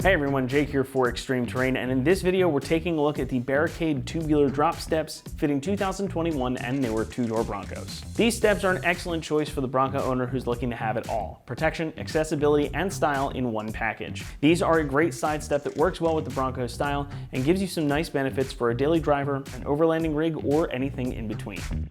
Hey everyone, Jake here for Extreme Terrain, and in this video we're taking a look at the Barricade tubular drop steps fitting 2021 and newer two-door Broncos. These steps are an excellent choice for the Bronco owner who's looking to have it all: protection, accessibility, and style in one package. These are a great side step that works well with the Bronco style and gives you some nice benefits for a daily driver, an overlanding rig, or anything in between.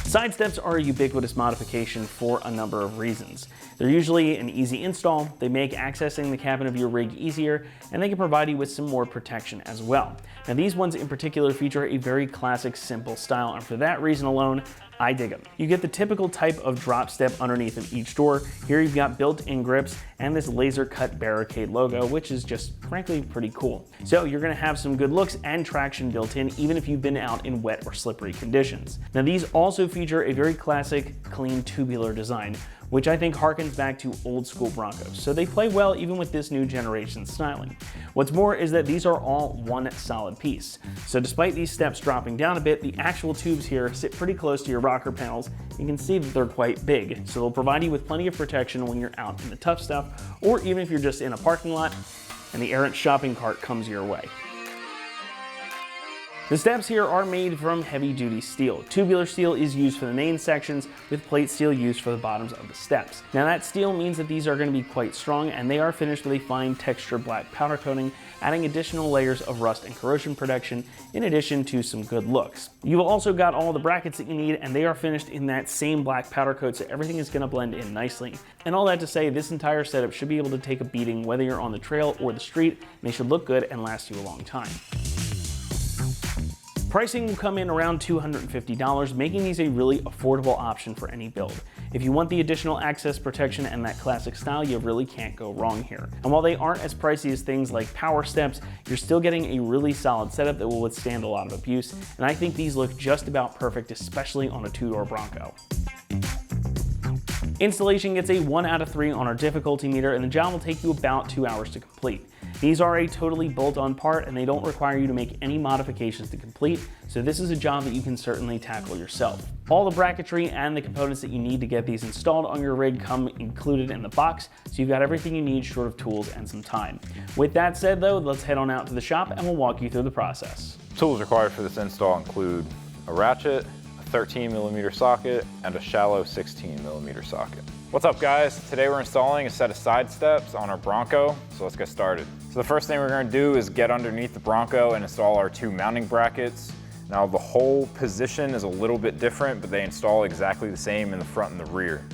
Side steps are a ubiquitous modification for a number of reasons. They're usually an easy install, they make accessing the cabin of your rig easier, and they can provide you with some more protection as well. Now these ones in particular feature a very classic, simple style, and for that reason alone, I dig them. You get the typical type of drop step underneath of each door. Here you've got built-in grips and this laser cut Barricade logo, which is just frankly pretty cool. So you're gonna have some good looks and traction built in, even if you've been out in wet or slippery conditions. Now these also feature a very classic, clean tubular design, which I think harkens back to old school Broncos. So they play well even with this new generation styling. What's more is that these are all one solid piece. So despite these steps dropping down a bit, the actual tubes here sit pretty close to your rocker panels. You can see that they're quite big, so they'll provide you with plenty of protection when you're out in the tough stuff, or even if you're just in a parking lot and the errant shopping cart comes your way. The steps here are made from heavy-duty steel. Tubular steel is used for the main sections, with plate steel used for the bottoms of the steps. Now that steel means that these are going to be quite strong, and they are finished with a fine texture black powder coating, adding additional layers of rust and corrosion protection, in addition to some good looks. You've also got all the brackets that you need, and they are finished in that same black powder coat, so everything is going to blend in nicely. And all that to say, this entire setup should be able to take a beating whether you're on the trail or the street, and they should look good and last you a long time. Pricing will come in around $250, making these a really affordable option for any build. If you want the additional access protection and that classic style, you really can't go wrong here. And while they aren't as pricey as things like power steps, you're still getting a really solid setup that will withstand a lot of abuse, and I think these look just about perfect, especially on a two-door Bronco. Installation gets a 1 out of 3 on our difficulty meter, and the job will take you about 2 hours to complete. These are a totally bolt-on part, and they don't require you to make any modifications to complete, so this is a job that you can certainly tackle yourself. All the bracketry and the components that you need to get these installed on your rig come included in the box, so you've got everything you need short of tools and some time. With that said though, let's head on out to the shop and we'll walk you through the process. Tools required for this install include a ratchet, a 13mm socket, and a shallow 16mm socket. What's up guys? Today we're installing a set of side steps on our Bronco, so let's get started. So the first thing we're going to do is get underneath the Bronco and install our 2 mounting brackets. Now the whole position is a little bit different, but they install exactly the same in the front and the rear.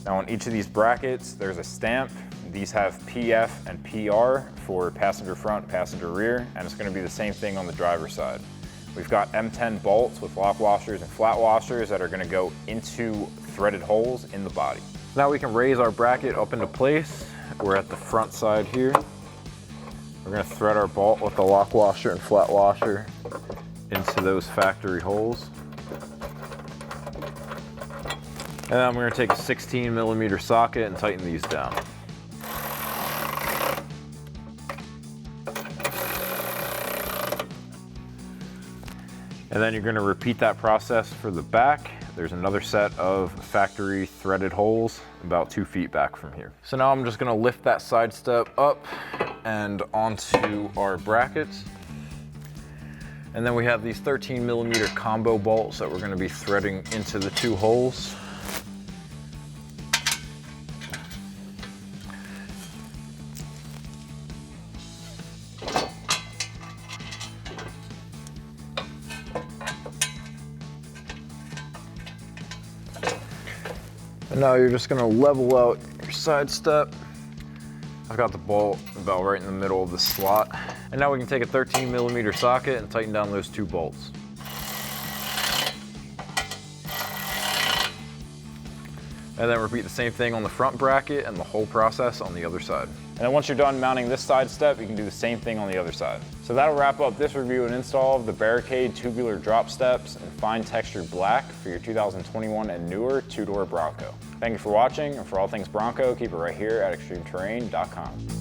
Now on each of these brackets there's a stamp. These have PF and PR for passenger front, passenger rear, and it's going to be the same thing on the driver's side. We've got M10 bolts with lock washers and flat washers that are going to go into threaded holes in the body. Now we can raise our bracket up into place. We're at the front side here. We're going to thread our bolt with the lock washer and flat washer into those factory holes. And then I'm going to take a 16mm socket and tighten these down. And then you're going to repeat that process for the back. There's another set of factory threaded holes about 2 feet back from here. So now I'm just going to lift that side step up and onto our brackets. And then we have these 13mm combo bolts that we're going to be threading into the 2 holes. And now you're just going to level out your side step. I've got the bolt about right in the middle of the slot. And now we can take a 13mm socket and tighten down those 2 bolts. And then repeat the same thing on the front bracket and the whole process on the other side. And then once you're done mounting this side step, you can do the same thing on the other side. So that'll wrap up this review and install of the Barricade tubular drop steps in fine textured black for your 2021 and newer two-door Bronco. Thank you for watching, and for all things Bronco, keep it right here at extremeterrain.com.